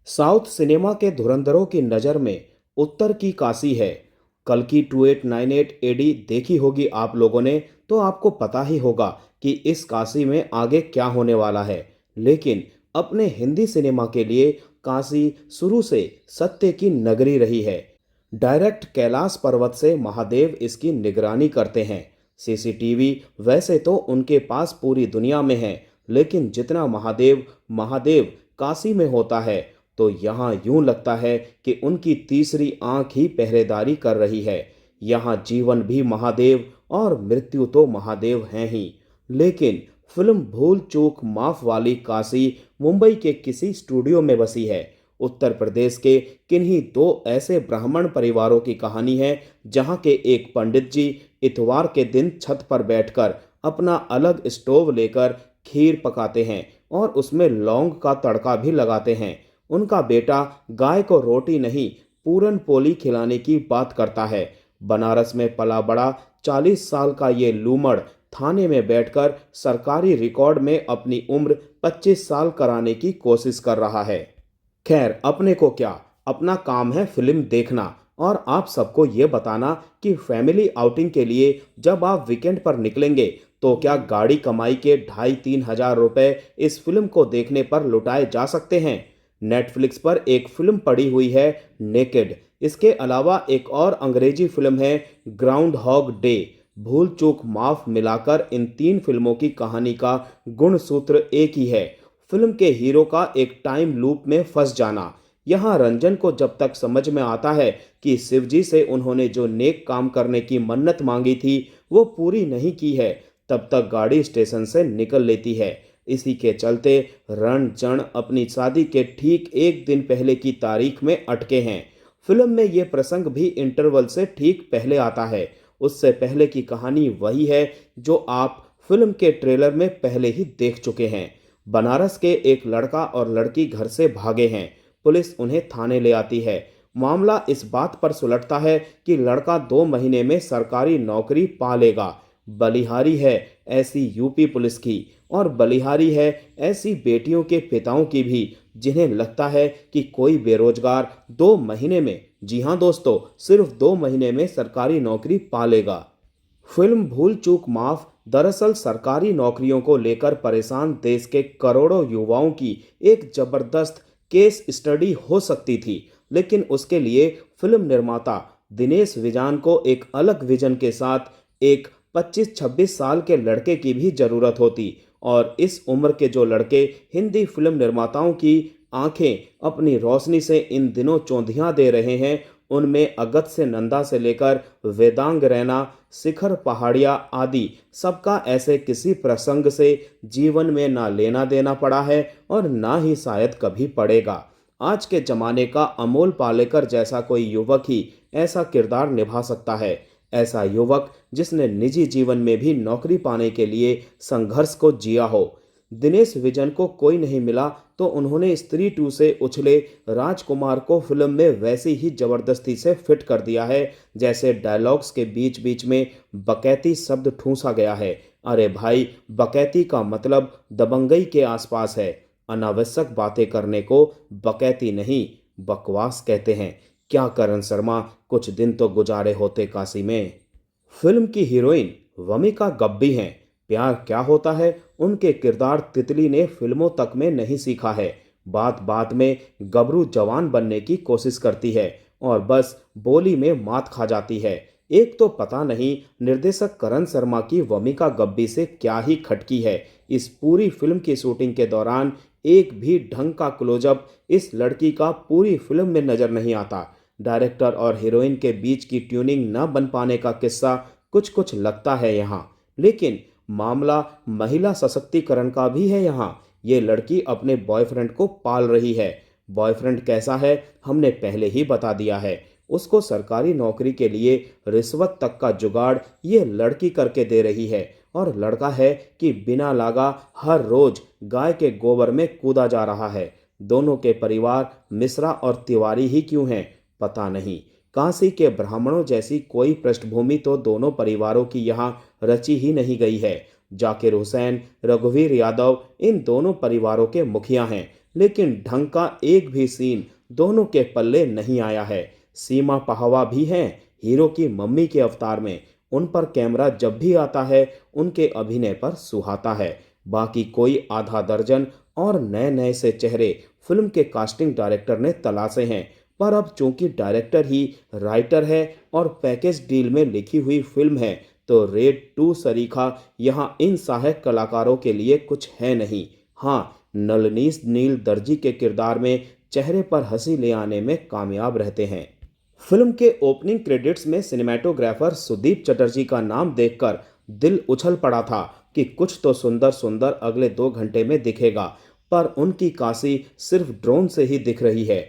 South cinema के धुरंधरों की नज़र में उत्तर की काशी है। कल की 2898 एडी देखी होगी आप लोगों ने, तो आपको पता ही होगा कि इस काशी में आगे क्या होने वाला है। लेकिन अपने हिंदी सिनेमा के लिए काशी शुरू से सत्य की नगरी रही है। डायरेक्ट कैलाश पर्वत से महादेव इसकी निगरानी करते हैं। सीसीटीवी वैसे तो उनके पास पूरी दुनिया में है, लेकिन जितना महादेव महादेव काशी में होता है, तो यहाँ यूं लगता है कि उनकी तीसरी आंख ही पहरेदारी कर रही है। यहाँ जीवन भी महादेव और मृत्यु तो महादेव हैं ही। लेकिन फिल्म भूल चूक माफ वाली काशी मुंबई के किसी स्टूडियो में बसी है। उत्तर प्रदेश के किन्हीं दो ऐसे ब्राह्मण परिवारों की कहानी है, जहाँ के एक पंडित जी इतवार के दिन छत पर बैठकर अपना अलग स्टोव लेकर खीर पकाते हैं और उसमें लौंग का तड़का भी लगाते हैं। उनका बेटा गाय को रोटी नहीं, पूरन पोली खिलाने की बात करता है। बनारस में पला बड़ा 40 साल का ये लूमड़ थाने में बैठकर सरकारी रिकॉर्ड में अपनी उम्र 25 साल कराने की कोशिश कर रहा है। खैर, अपने को क्या, अपना काम है फिल्म देखना और आप सबको ये बताना कि फैमिली आउटिंग के लिए जब आप वीकेंड पर निकलेंगे, तो क्या गाड़ी कमाई के 2,500-3,000 रुपए इस फिल्म को देखने पर लुटाए जा सकते हैं। नेटफ्लिक्स पर एक फिल्म पड़ी हुई है, नेकेड। इसके अलावा एक और अंग्रेजी फिल्म है, ग्राउंड हॉग डे। भूल चूक माफ मिलाकर इन तीन फिल्मों की कहानी का गुण सूत्र एक ही है, फिल्म के हीरो का एक टाइम लूप में फंस जाना। यहाँ रंजन को जब तक समझ में आता है कि शिवजी से उन्होंने जो नेक काम करने की मन्नत मांगी थी वो पूरी नहीं की है, तब तक गाड़ी स्टेशन से निकल लेती है। इसी के चलते रणजन अपनी शादी के ठीक एक दिन पहले की तारीख में अटके हैं। फिल्म में ये प्रसंग भी इंटरवल से ठीक पहले आता है। उससे पहले की कहानी वही है जो आप फिल्म के ट्रेलर में पहले ही देख चुके हैं। बनारस के एक लड़का और लड़की घर से भागे हैं। पुलिस उन्हें थाने ले आती है। मामला इस बात पर सुलझता है कि लड़का 2 महीने में सरकारी नौकरी पा लेगा। बलिहारी है ऐसी यूपी पुलिस की, और बलिहारी है ऐसी बेटियों के पिताओं की भी, जिन्हें लगता है कि कोई बेरोजगार 2 महीने में, जी हाँ दोस्तों, सिर्फ 2 महीने में सरकारी नौकरी पा लेगा। फिल्म भूल चूक माफ दरअसल सरकारी नौकरियों को लेकर परेशान देश के करोड़ों युवाओं की एक जबरदस्त केस स्टडी हो सकती थी, लेकिन उसके लिए फिल्म निर्माता दिनेश विजान को एक अलग विजन के साथ एक 25-26 साल के लड़के की भी जरूरत होती। और इस उम्र के जो लड़के हिंदी फिल्म निर्माताओं की आंखें अपनी रोशनी से इन दिनों चौंधियां दे रहे हैं, उनमें अगस्त्य नंदा से लेकर वेदांग रैना, शिखर पहाड़िया आदि सबका ऐसे किसी प्रसंग से जीवन में ना लेना देना पड़ा है और ना ही शायद कभी पड़ेगा। आज के जमाने का अमोल पालेकर जैसा कोई युवक ही ऐसा किरदार निभा सकता है। ऐसा युवक जिसने निजी जीवन में भी नौकरी पाने के लिए संघर्ष को जिया हो। दिनेश विजन को कोई नहीं मिला तो उन्होंने स्त्री 2 से उछले राजकुमार को फिल्म में वैसी ही जबरदस्ती से फिट कर दिया है, जैसे डायलॉग्स के बीच बीच में बकैती शब्द ठूंसा गया है। अरे भाई, बकैती का मतलब दबंगई के आसपास है। अनावश्यक बातें करने को बकैती नहीं, बकवास कहते हैं। क्या करण शर्मा कुछ दिन तो गुजारे होते काशी में। फिल्म की हीरोइन वमिका गब्बी हैं। प्यार क्या होता है उनके किरदार तितली ने फिल्मों तक में नहीं सीखा है। बात बात में गबरू जवान बनने की कोशिश करती है और बस बोली में मात खा जाती है। एक तो पता नहीं निर्देशक करण शर्मा की वमिका गब्बी से क्या ही खटकी है। इस पूरी फिल्म की शूटिंग के दौरान एक भी ढंग का क्लोजअप इस लड़की का पूरी फिल्म में नजर नहीं आता। डायरेक्टर और हीरोइन के बीच की ट्यूनिंग न बन पाने का किस्सा कुछ कुछ लगता है यहाँ। लेकिन मामला महिला सशक्तिकरण का भी है यहाँ। ये लड़की अपने बॉयफ्रेंड को पाल रही है। बॉयफ्रेंड कैसा है हमने पहले ही बता दिया है। उसको सरकारी नौकरी के लिए रिश्वत तक का जुगाड़ ये लड़की करके दे रही है, और लड़का है कि बिना लागा हर रोज गाय के गोबर में कूदा जा रहा है। दोनों के परिवार मिश्रा और तिवारी ही क्यों हैं पता नहीं। काशी के ब्राह्मणों जैसी कोई पृष्ठभूमि तो दोनों परिवारों की यहाँ रची ही नहीं गई है। जाकिर हुसैन, रघुवीर यादव इन दोनों परिवारों के मुखिया हैं, लेकिन ढंग का एक भी सीन दोनों के पल्ले नहीं आया है। सीमा पाहवा भी हैं हीरो की मम्मी के अवतार में। उन पर कैमरा जब भी आता है उनके अभिनय पर सुहाता है। बाकी कोई आधा दर्जन और नए नए से चेहरे फिल्म के कास्टिंग डायरेक्टर ने तलाशे हैं। पर अब चूंकि डायरेक्टर ही राइटर है और पैकेज डील में लिखी हुई फिल्म है, तो रेड टू सरीखा यहाँ इन सहायक कलाकारों के लिए कुछ है नहीं। हाँ, नलनीस नील दर्जी के किरदार में चेहरे पर हंसी ले आने में कामयाब रहते हैं। फिल्म के ओपनिंग क्रेडिट्स में सिनेमैटोग्राफर सुदीप चटर्जी का नाम देखकर दिल उछल पड़ा था कि कुछ तो सुंदर सुंदर अगले 2 घंटे में दिखेगा। पर उनकी काशी सिर्फ ड्रोन से ही दिख रही है,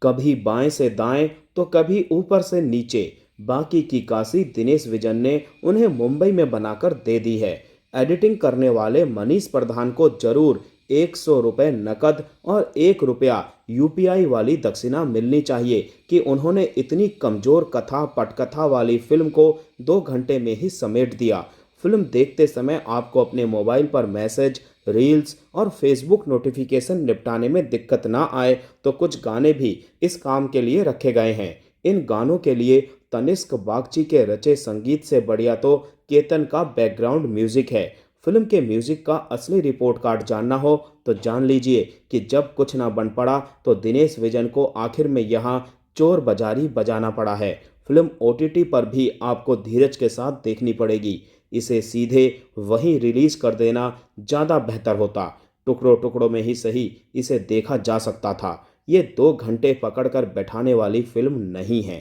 कभी बाएं से दाएं तो कभी ऊपर से नीचे। बाकी की काशी दिनेश विजन ने उन्हें मुंबई में बनाकर दे दी है। एडिटिंग करने वाले मनीष प्रधान को जरूर 100 रुपये नकद और 1 रुपया यूपीआई वाली दक्षिणा मिलनी चाहिए कि उन्होंने इतनी कमजोर कथा पटकथा वाली फिल्म को 2 घंटे में ही समेट दिया। फिल्म देखते समय आपको अपने मोबाइल पर मैसेज, रील्स और फेसबुक नोटिफिकेशन निपटाने में दिक्कत ना आए तो कुछ गाने भी इस काम के लिए रखे गए हैं। इन गानों के लिए तनिष्क बागची के रचे संगीत से बढ़िया तो केतन का बैकग्राउंड म्यूजिक है। फिल्म के म्यूजिक का असली रिपोर्ट कार्ड जानना हो तो जान लीजिए कि जब कुछ ना बन पड़ा तो दिनेश विजन को आखिर में यहाँ चोर बाजारी बजाना पड़ा है। फिल्म ओटीटी पर भी आपको धीरज के साथ देखनी पड़ेगी। इसे सीधे वहीं रिलीज कर देना ज़्यादा बेहतर होता। टुकड़ों टुकड़ों में ही सही इसे देखा जा सकता था। ये 2 घंटे पकड़कर बैठाने वाली फिल्म नहीं है।